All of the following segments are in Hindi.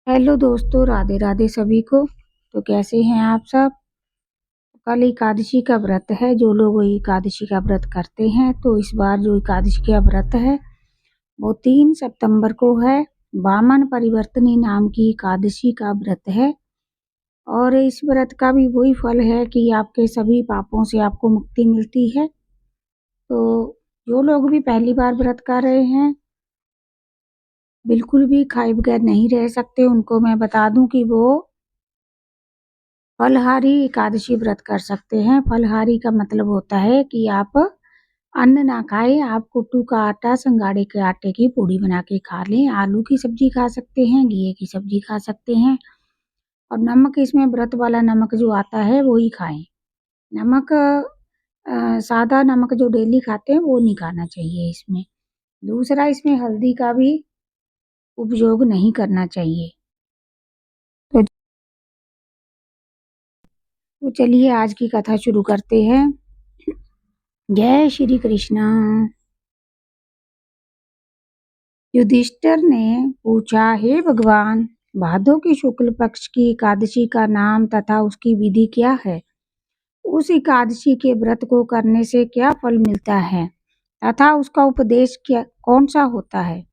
हेलो दोस्तों, राधे राधे सभी को। तो कैसे हैं आप सब? कल एकादशी का व्रत है। जो लोग एकादशी का व्रत करते हैं तो इस बार जो एकादशी का व्रत है वो 3 सितंबर को है। वामन परिवर्तनी नाम की एकादशी का व्रत है और इस व्रत का भी वही फल है कि आपके सभी पापों से आपको मुक्ति मिलती है। तो जो लोग भी पहली बार व्रत कर रहे हैं, बिल्कुल भी खाए बगैर नहीं रह सकते, उनको मैं बता दूं कि वो फलाहारी एकादशी व्रत कर सकते हैं। फलाहारी का मतलब होता है कि आप अन्न ना खाएं, आप कुट्टू का आटा, सिंगाड़े के आटे की पूड़ी बना के खा लें। आलू की सब्जी खा सकते हैं, घिये की सब्जी खा सकते हैं और नमक इसमें व्रत वाला नमक जो आता है वो ही खाएं। नमक सादा नमक जो डेली खाते हैं वो नहीं खाना चाहिए इसमें। दूसरा, इसमें हल्दी का भी उपयोग नहीं करना चाहिए। तो चलिए आज की कथा शुरू करते हैं। जय श्री कृष्ण। युधिष्ठिर ने पूछा, हे भगवान, भादों की शुक्ल पक्ष की एकादशी का नाम तथा उसकी विधि क्या है? उस एकादशी के व्रत को करने से क्या फल मिलता है तथा उसका उपदेश क्या कौन सा होता है?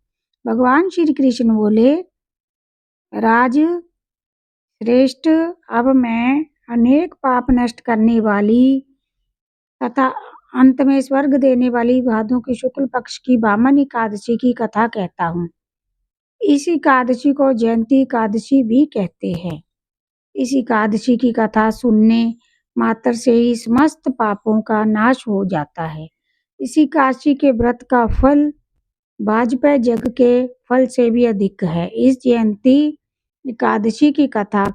भगवान श्री कृष्ण बोले, राज श्रेष्ठ, अब मैं अनेक पाप नष्ट करने वाली तथा अंत में स्वर्ग देने वाली भादों की शुक्ल पक्ष की वामन एकादशी की कथा कहता हूँ। इस एकादशी को जयंती एकादशी भी कहते हैं। इस एकादशी की कथा सुनने मात्र से ही समस्त पापों का नाश हो जाता है। इस एकादशी के व्रत का फल वाजपेय यज्ञ के फल से भी अधिक है। इस जयंती एकादशी की कथा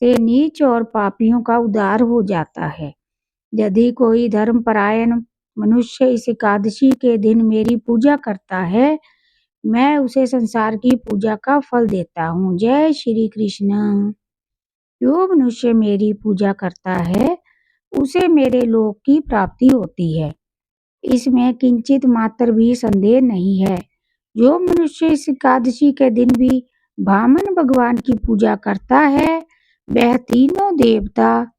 से नीच और पापियों का उद्धार हो जाता है। यदि कोई धर्मपरायण मनुष्य इस एकादशी के दिन मेरी पूजा करता है, मैं उसे संसार की पूजा का फल देता हूँ। जय श्री कृष्ण। जो मनुष्य मेरी पूजा करता है उसे मेरे लोक की प्राप्ति होती है, इसमें किंचित मात्र भी संदेह नहीं है। जो मनुष्य इस एकादशी के दिन भी वामन भगवान की पूजा करता है, वह तीनों देवता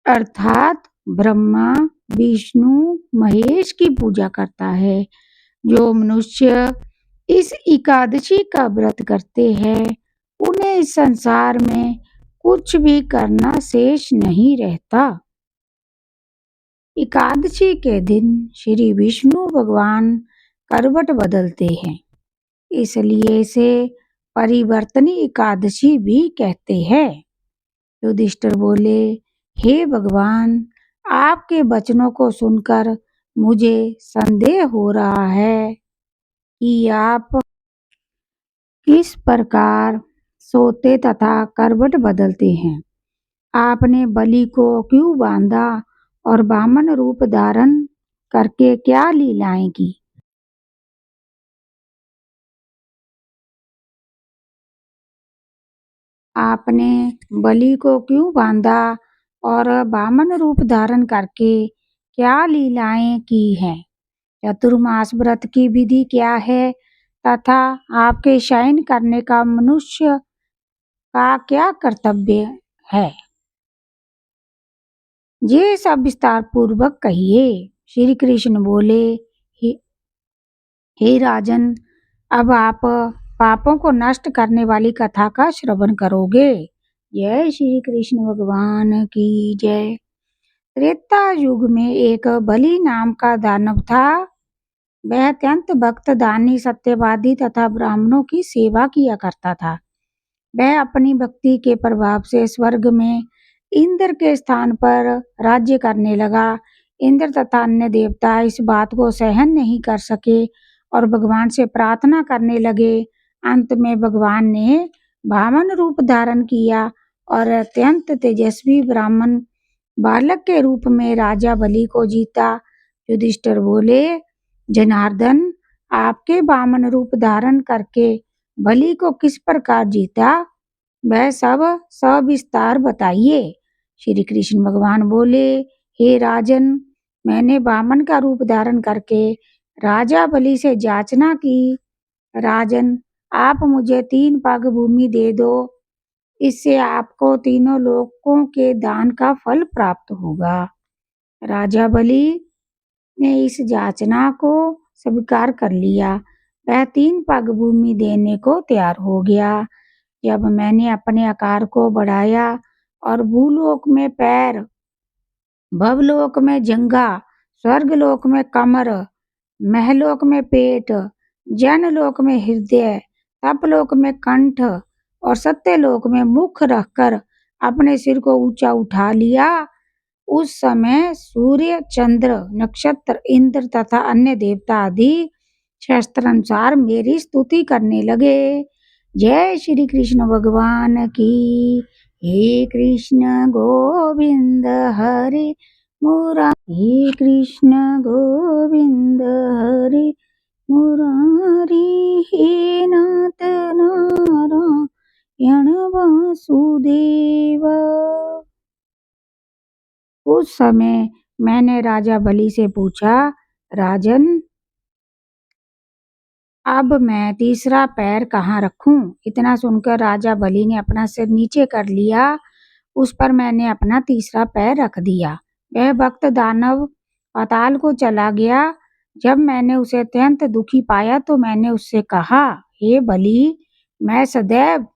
अर्थात ब्रह्मा, विष्णु, महेश की पूजा करता है। जो मनुष्य इस एकादशी का व्रत करते हैं, उन्हें इस संसार में कुछ भी करना शेष नहीं रहता। एकादशी के दिन श्री विष्णु भगवान करवट बदलते हैं, इसलिए इसे परिवर्तनी एकादशी भी कहते हैं। युधिष्ठिर बोले, हे भगवान, आपके वचनों को सुनकर मुझे संदेह हो रहा है कि आप किस प्रकार सोते तथा करवट बदलते हैं। आपने बलि को क्यों बांधा और वामन रूप धारण करके क्या लीलाएं की? आपने बलि को क्यों बांधा और वामन रूप धारण करके क्या लीलाएं की हैं? चतुर्मास व्रत की विधि क्या है तथा आपके शयन करने का मनुष्य का क्या कर्तव्य है? ये सब विस्तार पूर्वक कहिए। श्री कृष्ण बोले, हे हे राजन, अब आप पापों को नष्ट करने वाली कथा का श्रवण करोगे। जय श्री कृष्ण भगवान की जय। त्रेता युग में एक बलि नाम का दानव था। वह अत्यंत भक्त, दानी, सत्यवादी तथा ब्राह्मणों की सेवा किया करता था। वह अपनी भक्ति के प्रभाव से स्वर्ग में इंद्र के स्थान पर राज्य करने लगा। इंद्र तथा अन्य देवता इस बात को सहन नहीं कर सके और भगवान से प्रार्थना करने लगे। अंत में भगवान ने वामन रूप धारण किया और अत्यंत तेजस्वी ब्राह्मण बालक के रूप में राजा बलि को जीता। युधिष्ठिर बोले, जनार्दन, आपके वामन रूप धारण करके बलि को किस प्रकार जीता, वह सब सविस्तार बताइए। श्री कृष्ण भगवान बोले, हे राजन, मैंने वामन का रूप धारण करके राजा बलि से याचना की, राजन, आप मुझे 3 पग भूमि दे दो, इससे आपको तीनों लोकों के दान का फल प्राप्त होगा। राजा बलि ने इस याचना को स्वीकार कर लिया। वह 3 पग भूमि देने को तैयार हो गया। जब मैंने अपने आकार को बढ़ाया और भूलोक में पैर, भवलोक में जंघा, स्वर्गलोक में कमर, महलोक में पेट, जनलोक में हृदय, तपलोक में कंठ और सत्यलोक में मुख रखकर अपने सिर को ऊंचा उठा लिया, उस समय सूर्य, चंद्र, नक्षत्र, इंद्र तथा अन्य देवता आदि शास्त्रानुसार मेरी स्तुति करने लगे। जय श्री कृष्ण भगवान की। हे कृष्ण गोविंद हरे मुरारी, हे कृष्ण गोविंद हरे मुरारी, हे नाथ नारायण वासुदेव। उस समय मैंने राजा बलि से पूछा, राजन, अब मैं तीसरा पैर कहाँ रखूं? इतना सुनकर राजा बलि ने अपना सिर नीचे कर लिया। उस पर मैंने अपना तीसरा पैर रख दिया। वह भक्त दानव पाताल को चला गया। जब मैंने उसे अत्यंत दुखी पाया तो मैंने उससे कहा, हे बलि, मैं सदैव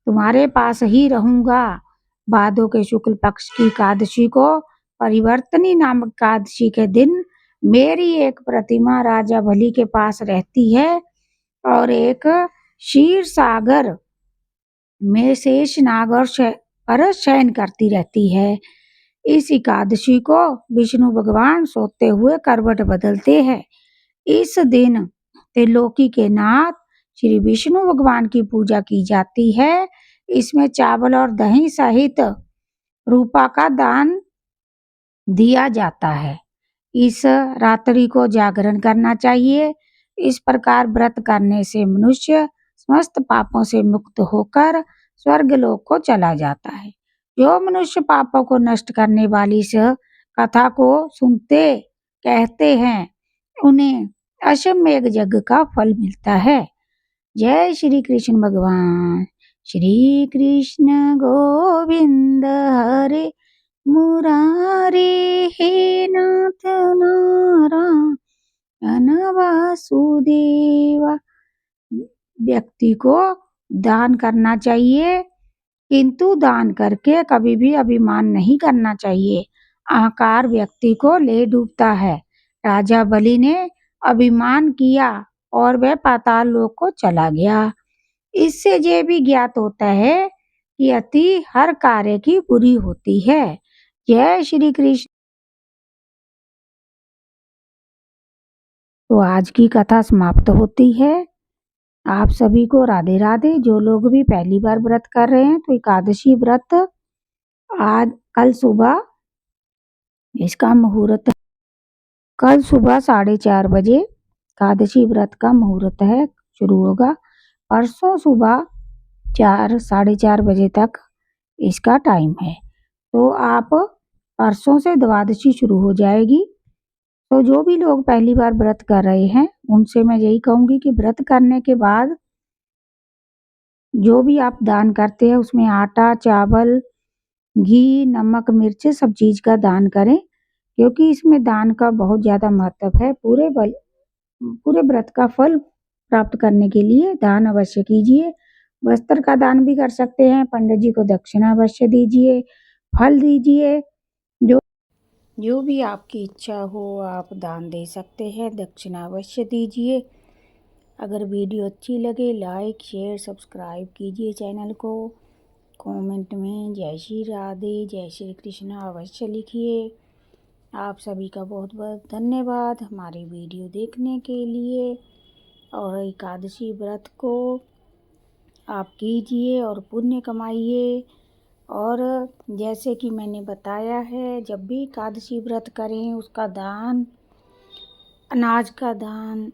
तुम्हारे पास ही रहूंगा। भादों के शुक्ल पक्ष की एकादशी को, परिवर्तनी नामक एकादशी के दिन, मेरी एक प्रतिमा राजा बलि के पास रहती है और एक क्षीर सागर में शेष नाग पर शयन करती रहती है। इस एकादशी को विष्णु भगवान सोते हुए करवट बदलते हैं। इस दिन त्रिलोकी के नाथ श्री विष्णु भगवान की पूजा की जाती है। इसमें चावल और दही सहित रूपा का दान दिया जाता है। इस रात्रि को जागरण करना चाहिए। इस प्रकार व्रत करने से मनुष्य समस्त पापों से मुक्त होकर स्वर्गलोक को चला जाता है। जो मनुष्य पापों को नष्ट करने वाली इस कथा को सुनते कहते हैं, उन्हें अश्वमेध यज्ञ का फल मिलता है। जय श्री कृष्ण भगवान। श्री कृष्ण गोविंद हरे मुरारी, हे नाथ नारायण वासुदेवा। व्यक्ति को दान करना चाहिए, किंतु दान करके कभी भी अभिमान नहीं करना चाहिए। अहंकार व्यक्ति को ले डूबता है। राजा बलि ने अभिमान किया और वह पाताल लोक को चला गया। इससे ये भी ज्ञात होता है कि अति हर कार्य की बुरी होती है। जय श्री कृष्ण। तो आज की कथा समाप्त होती है। आप सभी को राधे राधे। जो लोग भी पहली बार व्रत कर रहे हैं तो एकादशी व्रत आज कल सुबह इसका मुहूर्त, कल सुबह 4:30 बजे एकादशी व्रत का मुहूर्त है, शुरू होगा। परसों सुबह 4 साढ़े 4 बजे तक इसका टाइम है। तो आप परसों से द्वादशी शुरू हो जाएगी। तो जो भी लोग पहली बार व्रत कर रहे हैं उनसे मैं यही कहूँगी कि व्रत करने के बाद जो भी आप दान करते हैं उसमें आटा, चावल, घी, नमक, मिर्च सब चीज़ का दान करें, क्योंकि इसमें दान का बहुत ज़्यादा महत्व है। पूरे व्रत का फल प्राप्त करने के लिए दान अवश्य कीजिए। वस्त्र का दान भी कर सकते हैं। पंडित जी को दक्षिणा अवश्य दीजिए, फल दीजिए। जो भी आपकी इच्छा हो आप दान दे सकते हैं, दक्षिणा अवश्य दीजिए। अगर वीडियो अच्छी लगे लाइक, शेयर, सब्सक्राइब कीजिए चैनल को। कमेंट में जय श्री राधे, जय श्री कृष्ण अवश्य लिखिए। आप सभी का बहुत बहुत धन्यवाद हमारी वीडियो देखने के लिए। और एकादशी व्रत को आप कीजिए और पुण्य कमाइए। और जैसे कि मैंने बताया है, जब भी एकादशी व्रत करें उसका दान, अनाज का दान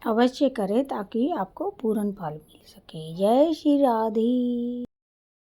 अवश्य करें ताकि आपको पूर्ण फल मिल सके। जय श्री राधे।